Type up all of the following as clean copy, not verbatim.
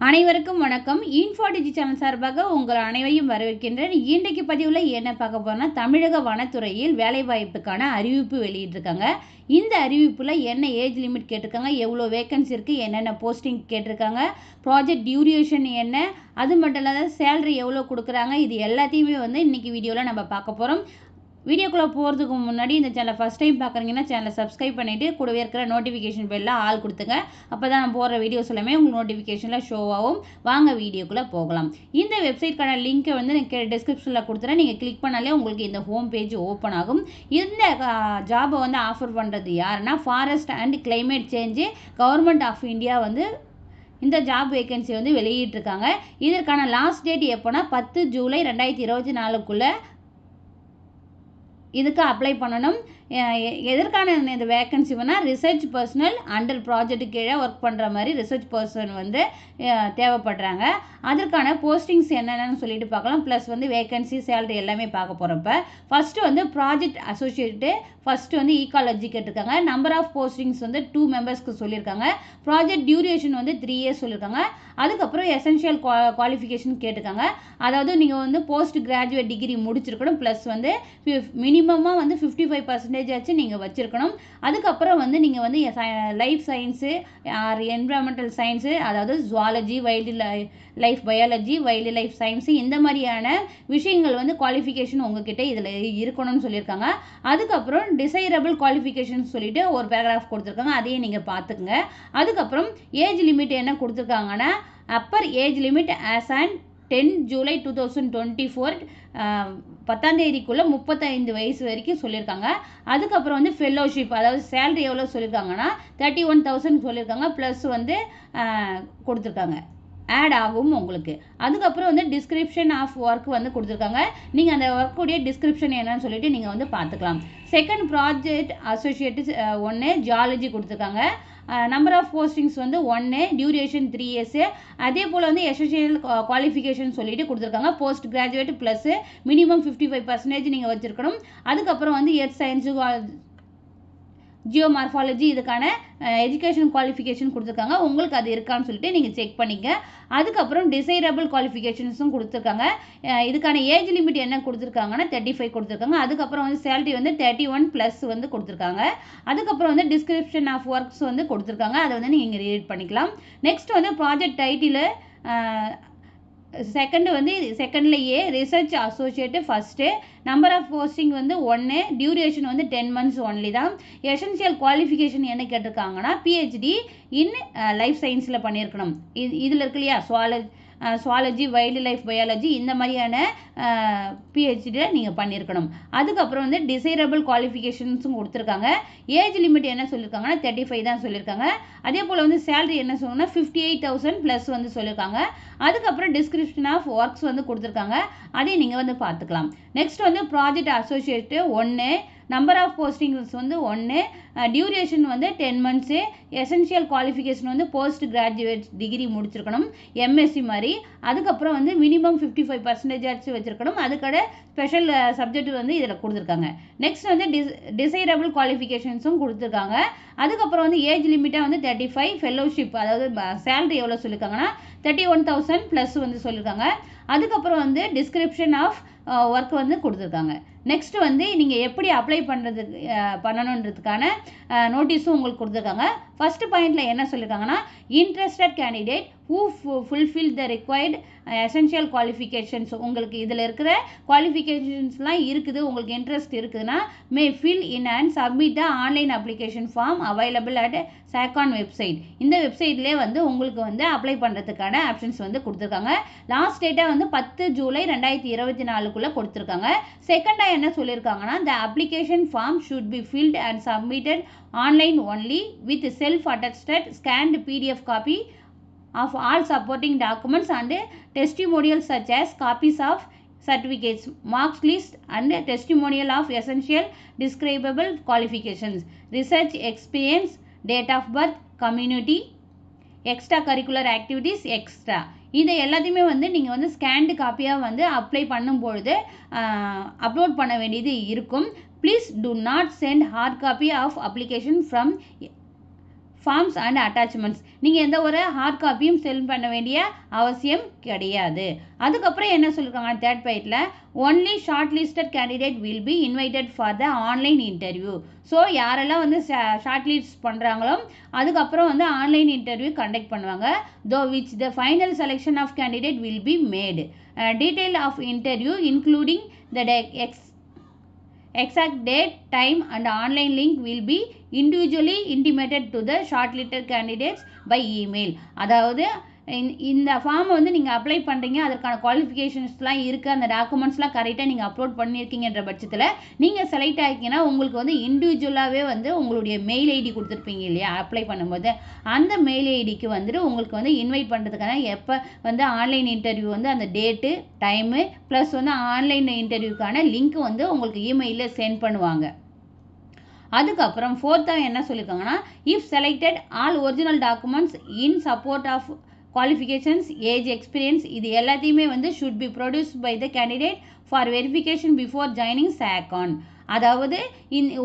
அனைவருக்கும் வணக்கம். இன்ஃபோடிஜி சேனல் சார்பாக உங்கள் அனைவரையும் வரவேற்கின்றேன். இன்றைக்கு பதிவில் என்ன பார்க்க போறோம்னா, தமிழக வனத்துறையில் வேலைவாய்ப்புக்கான அறிவிப்பு வெளியிட்டிருக்காங்க. இந்த அறிவிப்பில் என்ன ஏஜ் லிமிட் கேட்டிருக்காங்க, எவ்வளோ வேகன்சி இருக்குது, என்னென்ன போஸ்டிங் கேட்டிருக்காங்க, ப்ராஜெக்ட் டியூரேஷன் என்ன, அது மட்டும் இல்லாத சேலரி எவ்வளோ கொடுக்குறாங்க, இது எல்லாத்தையுமே இன்றைக்கி வீடியோவில் நம்ம பார்க்க போகிறோம். வீடியோக்குள்ளே போகிறதுக்கு முன்னாடி இந்த சேனலை ஃபஸ்ட் டைம் பார்க்குறீங்கன்னா சேனலை சப்ஸ்கிரைப் பண்ணிவிட்டு கூடவே இருக்கிற நோட்டிஃபிகேஷன் பெல்லில் ஆல் கொடுத்துங்க. அப்போ தான் நான் போடுற வீடியோஸ் எல்லாமே உங்களுக்கு நோட்டிஃபிகேஷனில் ஷோ ஆகும். வாங்க வீடியோக்குள்ளே போகலாம். இந்த வெப்சைட்கான லிங்க்கை நான் டிஸ்கிரிப்ஷனில் கொடுத்துறேன். நீங்கள் கிளிக் பண்ணாலே உங்களுக்கு இந்த ஹோம் பேஜ் ஓப்பன் ஆகும். இந்த ஜாபை ஆஃபர் பண்ணுறது யாருன்னா, forest and climate change government of India இந்த ஜாப் வேகன்சி வெளியிட்டிருக்காங்க. இதற்கான லாஸ்ட் டேட் எப்போனா 10 ஜூலை 2024க்குள்ளே இதுக்கு அப்ளை பண்ணணும். எதற்கான இந்த vacancy research personal under project கீழே ஒர்க் பண்ணுற மாதிரி ரிசர்ச் பர்சன் தேவைப்படுறாங்க. அதற்கான போஸ்டிங்ஸ் என்னென்னு சொல்லிட்டு பார்க்கலாம். ப்ளஸ் வேக்கன்சி சேலரி எல்லாமே பார்க்க போகிறப்ப first project associate first ecology கேட்டிருக்காங்க. நம்பர் ஆஃப் போஸ்டிங்ஸ் 2 மெம்பர்ஸ்க்கு சொல்லியிருக்காங்க. ப்ராஜெக்ட் டியூரேஷன் 3 இயர்ஸ் சொல்லியிருக்காங்க. அதுக்கப்புறம் எசென்ஷியல் குவாலிஃபிகேஷன் கேட்டிருக்காங்க. அதாவது நீங்கள் போஸ்ட் கிராஜுவேட் டிகிரி முடிச்சிருக்கணும். ப்ளஸ் மினிமமாக 55% ஆச்சு நீங்கள் வச்சுருக்கணும். அதுக்கப்புறம் நீங்கள் life science or environmental science, அதாவது zoology, wild life biology, wild life science, இந்த மாதிரியான விஷயங்கள் குவாலிஃபிகேஷன் உங்ககிட்ட இதில் இருக்கணும்னு சொல்லியிருக்காங்க. அதுக்கப்புறம் டிசைரபிள் குவாலிஃபிகேஷன் சொல்லிட்டு ஒரு பேராகிராஃப் கொடுத்துருக்காங்க. அதையும் நீங்கள் பார்த்துக்குங்க. அதுக்கப்புறம் ஏஜ் லிமிட் என்ன கொடுத்துருக்காங்கன்னா, Appar age limit as and 10 July 2024 10ஆம் தேதிக்குள்ளே 35 வயசு வரைக்கும் சொல்லியிருக்காங்க. அதுக்கப்புறம் ஃபெல்லோஷிப், அதாவது சேலரி எவ்வளோ சொல்லியிருக்காங்கன்னா 31,000 சொல்லியிருக்காங்க. ப்ளஸ் கொடுத்துருக்காங்க, ஆட் ஆகும் உங்களுக்கு. அதுக்கப்புறம் டிஸ்கிரிப்ஷன் ஆஃப் ஒர்க் கொடுத்துருக்காங்க. நீங்கள் அந்த ஒர்க்குடைய டிஸ்கிரிப்ஷன் என்னன்னு சொல்லிட்டு நீங்கள் பார்த்துக்கலாம். செகண்ட் ப்ராஜெக்ட் அசோசியேட்டு 1 ஜியாலஜி கொடுத்துருக்காங்க. Number of postings 1, duration 3 years. அதே போல் எசென்ஷியல் குவாலிஃபிகேஷன் சொல்லிட்டு கொடுத்துருக்காங்க. போஸ்ட் கிராஜுவேட் ப்ளஸ் மினிமம் 55% நீங்கள் வச்சுருக்கணும். அதுக்கப்புறம் எர்த் சயின்ஸு, ஜியோமார்ஃபாலஜி, இதுக்கான எஜுகேஷன் குவாலிஃபிகேஷன் கொடுத்துருக்காங்க. உங்களுக்கு அது இருக்கான்னு சொல்லிட்டு நீங்கள் செக் பண்ணிக்க. அதுக்கப்புறம் டிசைரபிள் குவாலிஃபிகேஷன்ஸும் கொடுத்துருக்காங்க. இதுக்கான ஏஜ் லிமிட் என்ன கொடுத்துருக்காங்கன்னா 35 கொடுத்துருக்காங்க. அதுக்கப்புறம் சேலரி 31 ப்ளஸ் கொடுத்துருக்காங்க. அதுக்கப்புறம் டிஸ்கிரிப்ஷன் ஆஃப் ஒர்க்ஸ் கொடுத்துருக்காங்க. அதை நீங்கள் ரீட் பண்ணிக்கலாம். நெக்ஸ்ட் ப்ராஜெக்ட் டைட்டில் செகண்டில் a research associate first. Number of posting 1, duration 10 months only தான். எசென்ஷியல் குவாலிஃபிகேஷன் என்ன கேட்டிருக்காங்கன்னா, பிஹெச்டி இன் லைஃப் சயின்ஸில் பண்ணியிருக்கணும். இதில் இருக்கு இல்லையா, சுவாலஜி, வைல்டு லைஃப் பயாலஜி, இந்த மாதிரியான பிஹெச்டியில் நீங்கள் பண்ணியிருக்கணும். அதுக்கப்புறம் டிசைரபிள் குவாலிஃபிகேஷன்ஸும் கொடுத்துருக்காங்க. ஏஜ் லிமிட் என்ன சொல்லியிருக்காங்கன்னா 35 தான் சொல்லியிருக்காங்க. அதே போல் சேலரி என்ன சொல்லணும்னா 58,000 ப்ளஸ் சொல்லியிருக்காங்க. அதுக்கப்புறம் டிஸ்கிரிப்ஷன் ஆஃப் ஒர்க்ஸ் கொடுத்துருக்காங்க. அதையும் நீங்கள் பார்த்துக்கலாம். Next project associate 1, number of postings 1, duration 10 months. Essential qualification post graduate degree முடிச்சிருக்கணும், எம்எஸ்சி மாதிரி. அதுக்கப்புறம் மினிமம் 55% ஆச்சு வச்சுருக்கணும். அதுக்கட ஸ்பெஷல் சப்ஜெக்ட் இதில் கொடுத்துருக்காங்க. நெக்ஸ்ட் டிசைரபிள் குவாலிஃபிகேஷன்ஸும் கொடுத்துருக்காங்க. அதுக்கப்புறம் ஏஜ் லிமிட்டாக 35, ஃபெல்லோஷிப், அதாவது சேலரி எவ்வளோ சொல்லியிருக்காங்கன்னா 31,000 ப்ளஸ் சொல்லியிருக்காங்க. அதுக்கப்புறம் டிஸ்கிரிப்ஷன் ஆஃப் ஒர்க் கொடுத்துருக்காங்க. நெக்ஸ்ட் நீங்கள் எப்படி அப்ளை பண்ணணுன்றதுக்கான நோட்டீஸும் உங்களுக்கு கொடுத்துருக்காங்க. ஃபர்ஸ்ட் பாயிண்டில் என்ன சொல்லியிருக்காங்கன்னா, interested candidate who fulfil the required essential qualifications, உங்களுக்கு இதில் இருக்கிற குவாலிஃபிகேஷன்ஸ்லாம் இருக்குது, உங்களுக்கு இன்ட்ரெஸ்ட் இருக்குதுன்னா may fill in and submit the online application form available at SACON website. இந்த வெப்சைட்லேயே உங்களுக்கு அப்ளை பண்ணுறதுக்கான ஆப்ஷன்ஸ் கொடுத்துருக்காங்க. லாஸ்ட் டேட்டாக 10 ஜூலை 2024க்குள்ளே கொடுத்துருக்காங்க. செகண்டாக என்ன சொல்லியிருக்காங்கன்னா, the application form should be filled and submitted online only with self attested scanned PDF copy of all supporting documents and testimonials such as copies of certificates, marks list and testimonial of essential describable qualifications, research experience, date of birth, community, extra curricular activities extra. இதை எல்லாத்தையுமே நீங்கள் scanned காப்பியாக apply பண்ணும்பொழுது upload பண்ண வேண்டியது இருக்கும். Please do not send hard copy of application forms and attachments. நீங்கள் எந்த ஒரு ஹார்ட் காப்பியும் சென்ட் பண்ண வேண்டிய அவசியம் கிடையாது. அதுக்கப்புறம் என்ன சொல்லியிருக்காங்க தேர்ட் பாயிண்ட்ல, only short listed candidate will B invited for the online interview. So யாரெல்லாம் வந்து ஷார்ட் லிஸ்ட் பண்ணுறாங்களோ அதுக்கப்புறம் வந்து ஆன்லைன் இன்டர்வியூ கண்டக்ட் பண்ணுவாங்க. Though which the final selection of candidate will be made. Detail of interview including the exact date, time and online link will be individually intimated to the shortlisted candidates by email. அதாவது இந்த ஃபார்மை வந்து நீங்கள் apply பண்ணுறீங்க, அதற்கான குவாலிஃபிகேஷன்ஸ்லாம் இருக்குது, அந்த டாக்குமெண்ட்ஸ்லாம் கரெக்டாக நீங்கள் அப்லோட் பண்ணியிருக்கீங்கன்ற பட்சத்தில் நீங்கள் செலக்ட் ஆகிக்கிங்கன்னா உங்களுக்கு வந்து இண்டிவிஜுவலாகவே வந்து உங்களுடைய மெயில் ஐடி கொடுத்துருப்பீங்க இல்லையா அப்ளை பண்ணும்போது, அந்த மெயில் ஐடிக்கு வந்துட்டு உங்களுக்கு வந்து இன்வைட் பண்ணுறதுக்கான எப்போ வந்து ஆன்லைன் இன்டர்வியூ வந்து அந்த டேட்டு டைமு ப்ளஸ் வந்து ஆன்லைன் இன்டர்வியூக்கான லிங்க் வந்து உங்களுக்கு இமெயிலில் சென்ட் பண்ணுவாங்க. அதுக்கப்புறம் ஃபோர்த்தாக என்ன சொல்லியிருக்காங்கன்னா, if selected all original documents in support of qualifications, age, experience இது எல்லாத்தையுமே வந்து should be produced by the candidate for verification before joining SACON. அதாவது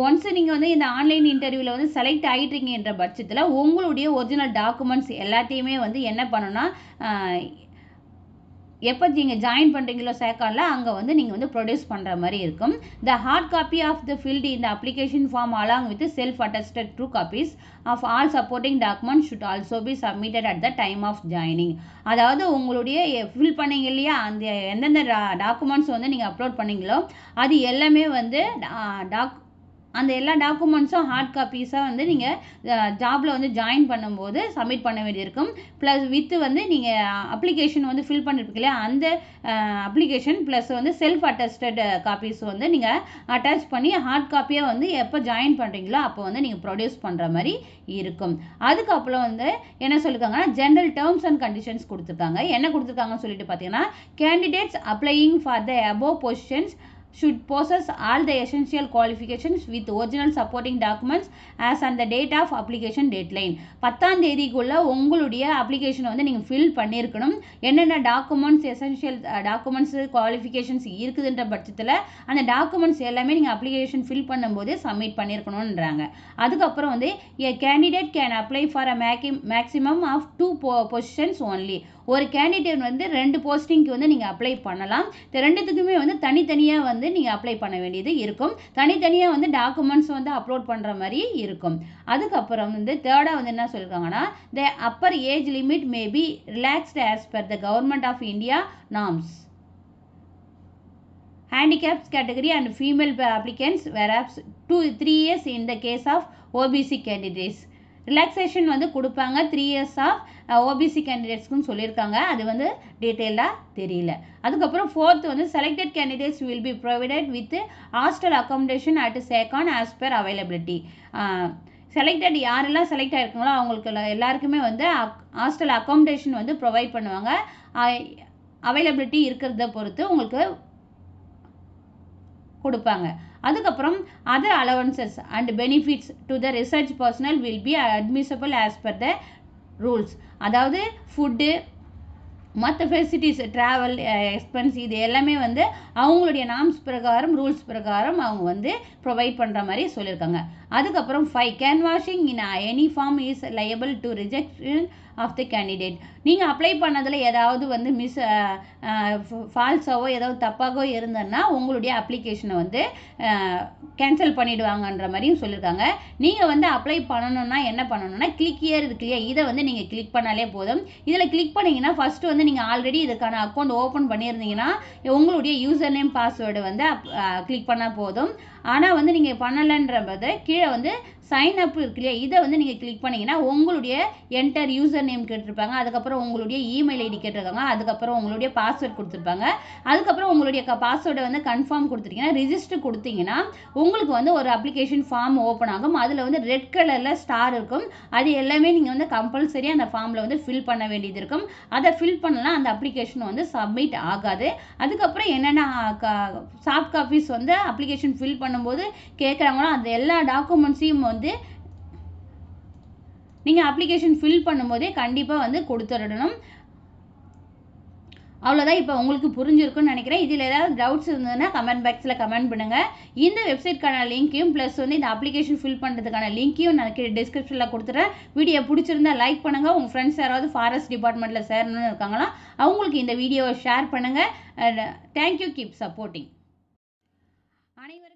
ஒன்ஸ் நீங்கள் வந்து இந்த ஆன்லைன் இன்டர்வியூவில் வந்து செலக்ட் ஆகிட்டீங்கன்ற பட்சத்தில் உங்களுடைய ஒரிஜினல் டாக்குமெண்ட்ஸ் எல்லாத்தையுமே வந்து என்ன பண்ணணும்னா எப்போ நீங்கள் ஜாயின் பண்ணுறீங்களோ சேக்கானில் அங்கே வந்து நீங்கள் வந்து ப்ரொடியூஸ் பண்ணுற மாதிரி இருக்கும். The hard copy of the filled in the application form along with self attested true copies of all supporting document should also be submitted at the time of joining. அதாவது உங்களுடைய ஃபில் பண்ணீங்க இல்லையா அந்த எந்தெந்த documents வந்து நீங்கள் upload பண்ணீங்களோ அது எல்லாமே வந்து அந்த எல்லா டாக்குமெண்ட்ஸும் ஹார்ட் காப்பீஸாக வந்து நீங்கள் ஜாபில் வந்து ஜாயின் பண்ணும்போது சப்மிட் பண்ண வேண்டியிருக்கும். ப்ளஸ் வித்து வந்து நீங்கள் அப்ளிகேஷன் வந்து ஃபில் பண்ணியிருப்பீங்க இல்லையா அந்த அப்ளிகேஷன் ப்ளஸ் வந்து செல்ஃப் அட்டஸ்டட் காப்பீஸ் வந்து நீங்கள் அட்டாச் பண்ணி ஹார்ட் காப்பியாக வந்து எப்போ ஜாயின் பண்ணுறீங்களோ அப்போ வந்து நீங்கள் ப்ரொடியூஸ் பண்ணுற மாதிரி இருக்கும். அதுக்கப்புறம் வந்து என்ன சொல்லியிருக்காங்கன்னா ஜென்ரல் டேர்ம்ஸ் அண்ட் கண்டிஷன்ஸ் கொடுத்துருக்காங்க. என்ன கொடுத்துருக்காங்கன்னு சொல்லிட்டு பார்த்தீங்கன்னா, candidates applying for the above positions should possess all the essential qualifications with original supporting documents as on the date of application deadline. 10ஆம் தேதிக்குள்ள உங்களுடைய அப்ளிகேஷனை வந்து நீங்கள் ஃபில் பண்ணியிருக்கணும். என்னென்ன டாக்குமெண்ட்ஸ் எசென்ஷியல் டாக்குமெண்ட்ஸ் குவாலிஃபிகேஷன்ஸ் இருக்குதுன்ற பட்சத்தில் அந்த டாக்குமெண்ட்ஸ் எல்லாமே நீங்கள் அப்ளிகேஷன் ஃபில் பண்ணும்போது சப்மிட் பண்ணியிருக்கணுன்றாங்க. அதுக்கப்புறம் வந்து a candidate can apply for a maximum of 2 positions only. ஒரு கேண்டிடேட் வந்து 2 போஸ்டிங்க்கு வந்து நீங்கள் அப்ளை பண்ணலாம். இந்த ரெண்டுத்துக்குமே வந்து தனித்தனியாக வந்து நீங்கள் அப்ளை பண்ண வேண்டியது இருக்கும். தனித்தனியாக வந்து டாக்குமெண்ட்ஸ் வந்து அப்லோட் பண்ணுற மாதிரி இருக்கும். அதுக்கப்புறம் வந்து தேர்டாக வந்து என்ன சொல்லியிருக்காங்கன்னா, the upper age limit may be relaxed as per the government of India norms. Handicaps category and female applicants whereas 3 years in the case of OBC candidates. Relaxation வந்து கொடுப்பாங்க 3 years ஆஃப் ஓபிசி கேண்டிடேட்ஸ்க்குன்னு சொல்லியிருக்காங்க. அது வந்து டீட்டெயிலாக தெரியல. அதுக்கப்புறம் fourth வந்து selected candidates will be provided with hostel accommodation at SACON as per availability. Selected யாரெல்லாம் செலக்ட் ஆகிருக்காங்களோ அவங்களுக்கு எல்லாருக்குமே வந்து ஹாஸ்டல் அகாமடேஷன் வந்து ப்ரொவைட் பண்ணுவாங்க. அவைலபிலிட்டி இருக்கிறத பொறுத்து உங்களுக்கு கொடுப்பாங்க. அதுக்கப்புறம் other allowances and benefits to the research personnel will be admissible as per the rules. அதாவது ஃபுட்டு மற்ற ஃபெசிலிட்டிஸ் ட்ராவல் எக்ஸ்பென்ஸ் இது எல்லாமே வந்து அவங்களுடைய நார்ம்ஸ் பிரகாரம் ரூல்ஸ் பிரகாரம் அவங்க வந்து ப்ரொவைட் பண்ணுற மாதிரி சொல்லியிருக்காங்க. அதுக்கப்புறம் 5 canvassing in any form is liable to rejection of the candidate. நீங்கள் அப்ளை பண்ணதில் ஏதாவது வந்து ஃபால்ஸாவோ ஏதாவது தப்பாகவோ இருந்ததுன்னா உங்களுடைய அப்ளிகேஷனை வந்து கேன்சல் பண்ணிவிடுவாங்கன்ற மாதிரியும் சொல்லியிருக்காங்க. நீங்கள் வந்து அப்ளை பண்ணணுன்னா என்ன பண்ணணும்னா கிளிக் இயர் இருக்கு இல்லையா, இதை வந்து நீங்கள் கிளிக் பண்ணாலே போதும். இதில் கிளிக் பண்ணிங்கன்னா ஃபஸ்ட்டு வந்து நீங்கள் ஆல்ரெடி இதுக்கான அக்கௌண்ட் ஓப்பன் பண்ணியிருந்தீங்கன்னா உங்களுடைய யூசர் நேம் பாஸ்வேர்டு வந்து கிளிக் பண்ணால் போதும். ஆனால் வந்து நீங்கள் பண்ணலைன்றதை கீழே வந்து சைன் அப் இருக்கு இல்லையா, இதை வந்து நீங்கள் கிளிக் பண்ணிங்கன்னா உங்களுடைய என்டர் யூசர் நேம் கேட்டிருப்பாங்க, அதுக்கப்புறம் உங்களுடைய இமெயில் ஐடி கேட்டிருக்காங்க, அதுக்கப்புறம் உங்களுடைய பாஸ்வேர்ட் கொடுத்துருப்பாங்க. அதுக்கப்புறம் உங்களுடைய பாஸ்வேர்டை வந்து கன்ஃபார்ம் கொடுத்துட்டீங்கன்னா ரிஜிஸ்டர் கொடுத்தீங்கன்னா உங்களுக்கு வந்து ஒரு அப்ளிகேஷன் ஃபார்ம் ஓப்பன் ஆகும். அதில் வந்து ரெட் கலரில் ஸ்டார் இருக்கும். அது எல்லாமே நீங்கள் வந்து கம்பல்சரியாக அந்த ஃபார்மில் வந்து ஃபில் பண்ண வேண்டியது இருக்கும். அதை ஃபில் பண்ணலாம் அந்த அப்ளிகேஷன் வந்து சப்மிட் ஆகாது. அதுக்கப்புறம் என்னென்ன சாஃப்ட் காப்பீஸ் வந்து அப்ளிகேஷன் ஃபில் பண்ணும்போது கேட்குறாங்களோ அந்த எல்லா டாக்குமெண்ட்ஸையும் வந்து நீங்கள் அப்ளிகேஷன் ஃபில் பண்ணும்போதே கண்டிப்பாக வந்து கொடுத்துடணும். அவ்வளோதான். இப்போ உங்களுக்கு புரிஞ்சிருக்குன்னு நினைக்கிறேன். இதில் ஏதாவது டவுட்ஸ் இருந்ததுன்னா கமெண்ட் பாக்ஸில் கமெண்ட் பண்ணுங்கள். இந்த வெப்சைட்கான லிங்க்கையும் ப்ளஸ் வந்து இந்த அப்ளிகேஷன் ஃபில் பண்ணுறதுக்கான லிங்க்கையும் நான் டிஸ்கிரிப்ஷனில் கொடுத்துறேன். வீடியோ பிடிச்சிருந்தா லைக் பண்ணுங்கள். உங்கள் ஃப்ரெண்ட்ஸ் யாராவது ஃபாரஸ்ட் டிபார்ட்மெண்ட்டில் சேரணும்னு இருக்காங்களா அவங்களுக்கு இந்த வீடியோவை ஷேர் பண்ணுங்கள். தேங்க்யூ. Keep supporting. அனைவரும்